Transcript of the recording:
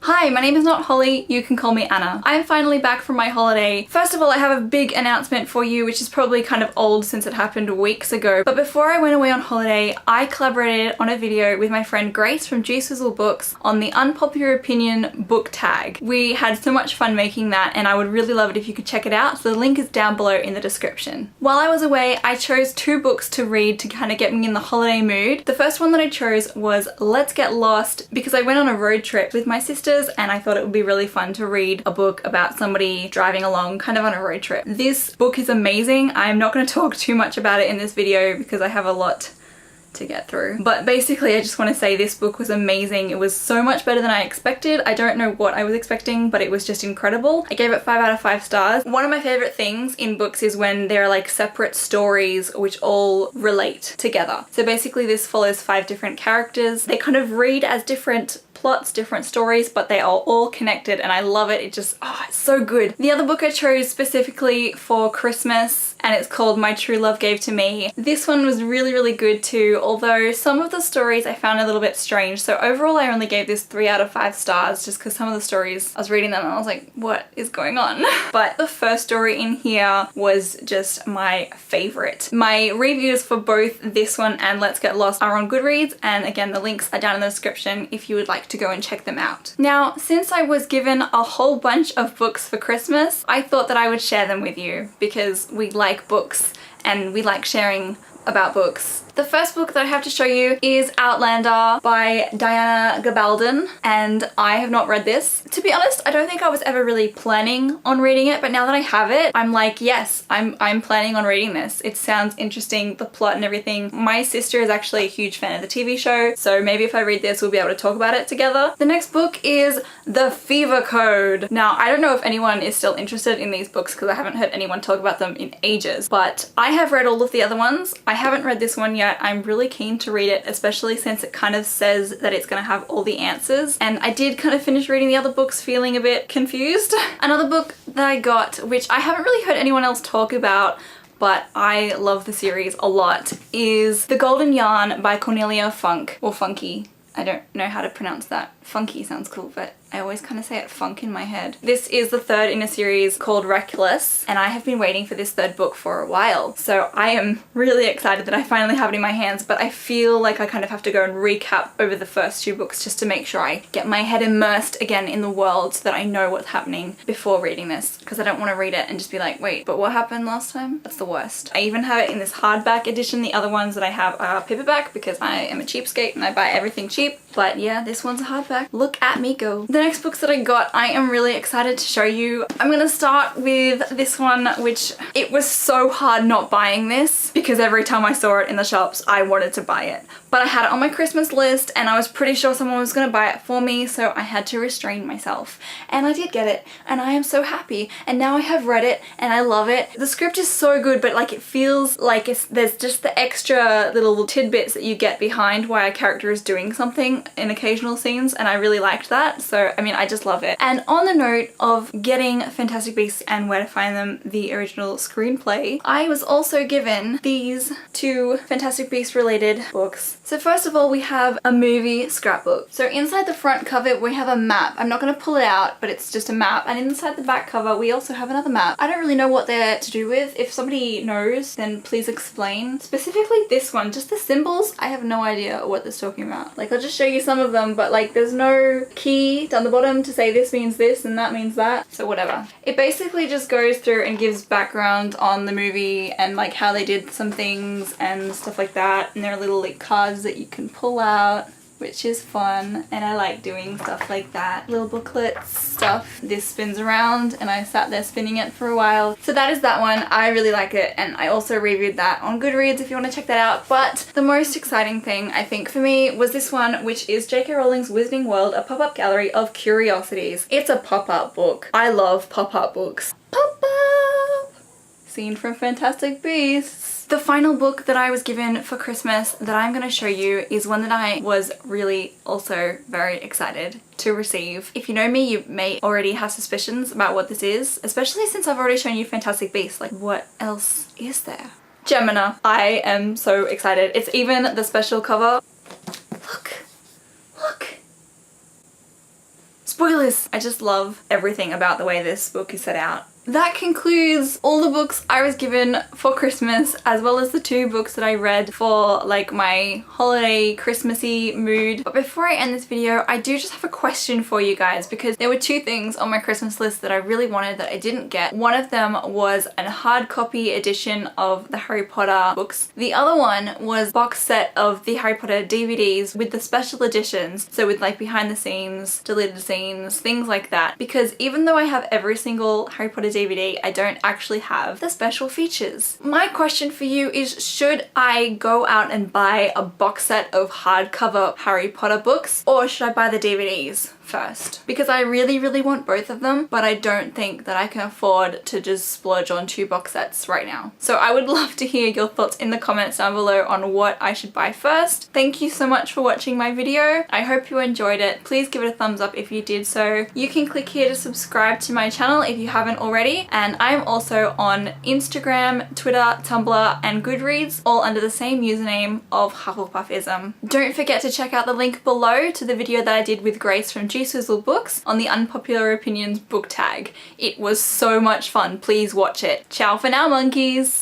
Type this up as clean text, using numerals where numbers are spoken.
Hi, my name is not Holly, you can call me Anna. I am finally back from my holiday. First of all, I have a big announcement for you, which is probably kind of old since it happened weeks ago. But before I went away on holiday, I collaborated on a video with my friend Grace from G-SWIZZEL books on the unpopular opinion book tag. We had so much fun making that and I would really love it if you could check it out, so the link is down below in the description. While I was away, I chose 2 books to read to kind of get me in the holiday mood. The first one that I chose was Let's Get Lost because I went on a road trip with my sisters and I thought it would be really fun to read a book about somebody driving along kind of on a road trip. This book is amazing. I'm not going to talk too much about it in this video because I have a lot to get through. But basically I just want to say this book was amazing. It was so much better than I expected. I don't know what I was expecting, but it was just incredible. I gave it 5 out of 5 stars. One of my favorite things in books is when there are like separate stories which all relate together. So basically this follows 5 different characters. They kind of read as different plots, different stories, but they are all connected and I love it. It just, oh, it's so good. The other book I chose specifically for Christmas and it's called My True Love Gave to Me. This one was really good too, although some of the stories I found a little bit strange. So overall I only gave this 3 out of 5 stars just because some of the stories, I was reading them and I was like, what is going on? But the first story in here was just my favorite. My reviews for both this one and Let's Get Lost are on Goodreads, and again the links are down in the description if you would like to go and check them out. Now, since I was given a whole bunch of books for Christmas, I thought that I would share them with you because we like books and we like sharing about books. The first book that I have to show you is Outlander by Diana Gabaldon, and I have not read this. To be honest, I don't think I was ever really planning on reading it, but now that I have it, I'm like, yes, I'm planning on reading this. It sounds interesting, the plot and everything. My sister is actually a huge fan of the TV show, so maybe if I read this, we'll be able to talk about it together. The next book is The Fever Code. Now, I don't know if anyone is still interested in these books because I haven't heard anyone talk about them in ages, but I have read all of the other ones. I haven't read this one yet. I'm really keen to read it, especially since it kind of says that it's going to have all the answers, and I did kind of finish reading the other books feeling a bit confused. Another book that I got, which I haven't really heard anyone else talk about, but I love the series a lot, is The Golden Yarn by Cornelia Funk, or Funky. I don't know how to pronounce that. Funky sounds cool, but I always kind of say it funk in my head. This is the 3rd in a series called Reckless, and I have been waiting for this 3rd book for a while. So I am really excited that I finally have it in my hands, but I feel like I kind of have to go and recap over the first 2 books just to make sure I get my head immersed again in the world so that I know what's happening before reading this, because I don't want to read it and just be like, wait, but what happened last time? That's the worst. I even have it in this hardback edition. The other ones that I have are paperback because I am a cheapskate and I buy everything cheap. But yeah, this one's a hardback. Look at me go. The next books that I got, I am really excited to show you. I'm gonna start with this one, which it was so hard not buying this because every time I saw it in the shops, I wanted to buy it. But I had it on my Christmas list and I was pretty sure someone was gonna buy it for me, so I had to restrain myself. And I did get it and I am so happy. And now I have read it and I love it. The script is so good, but like it feels like there's just the extra little tidbits that you get behind why a character is doing something in occasional scenes, and I really liked that. So I mean, I just love it. And on the note of getting Fantastic Beasts and Where to Find Them, the original screenplay, I was also given these 2 Fantastic Beasts related books. So first of all, we have a movie scrapbook. So inside the front cover we have a map. I'm not going to pull it out, but it's just a map, and inside the back cover we also have another map. I don't really know what they're to do with. If somebody knows, then please explain. Specifically this one, just the symbols, I have no idea what this is talking about. Like, I'll just show you some of them, but like there's no key down the bottom to say this means this and that means that, so whatever. It basically just goes through and gives background on the movie and like how they did some things and stuff like that, and there are little like cards that you can pull out, which is fun, and I like doing stuff like that. Little booklets, stuff. This spins around and I sat there spinning it for a while. So that is that one. I really like it, and I also reviewed that on Goodreads if you want to check that out. But the most exciting thing I think for me was this one, which is J.K. Rowling's Wizarding World, a pop-up gallery of curiosities. It's a pop-up book. I love pop-up books. Pop-up! Scene from Fantastic Beasts. The final book that I was given for Christmas that I'm going to show you is one that I was really also very excited to receive. If you know me, you may already have suspicions about what this is, especially since I've already shown you Fantastic Beasts. Like, what else is there? Gemina. I am so excited. It's even the special cover. Look. Look. Spoilers! I just love everything about the way this book is set out. That concludes all the books I was given for Christmas, as well as the 2 books that I read for like my holiday Christmassy mood. But before I end this video, I do just have a question for you guys, because there were 2 things on my Christmas list that I really wanted that I didn't get. One of them was a hard copy edition of the Harry Potter books. The other one was box set of the Harry Potter DVDs with the special editions, so with like behind the scenes, deleted scenes, things like that. Because even though I have every single Harry Potter DVD, I don't actually have the special features. My question for you is, should I go out and buy a box set of hardcover Harry Potter books, or should I buy the DVDs first? Because I really want both of them, but I don't think that I can afford to just splurge on 2 box sets right now. So I would love to hear your thoughts in the comments down below on what I should buy first. Thank you so much for watching my video. I hope you enjoyed it. Please give it a thumbs up if you did so. You can click here to subscribe to my channel if you haven't already, and I'm also on Instagram, Twitter, Tumblr, and Goodreads, all under the same username of Hufflepuffism. Don't forget to check out the link below to the video that I did with Grace from G-SWIZZEL Books on the Unpopular Opinions book tag. It was so much fun. Please watch it. Ciao for now, monkeys!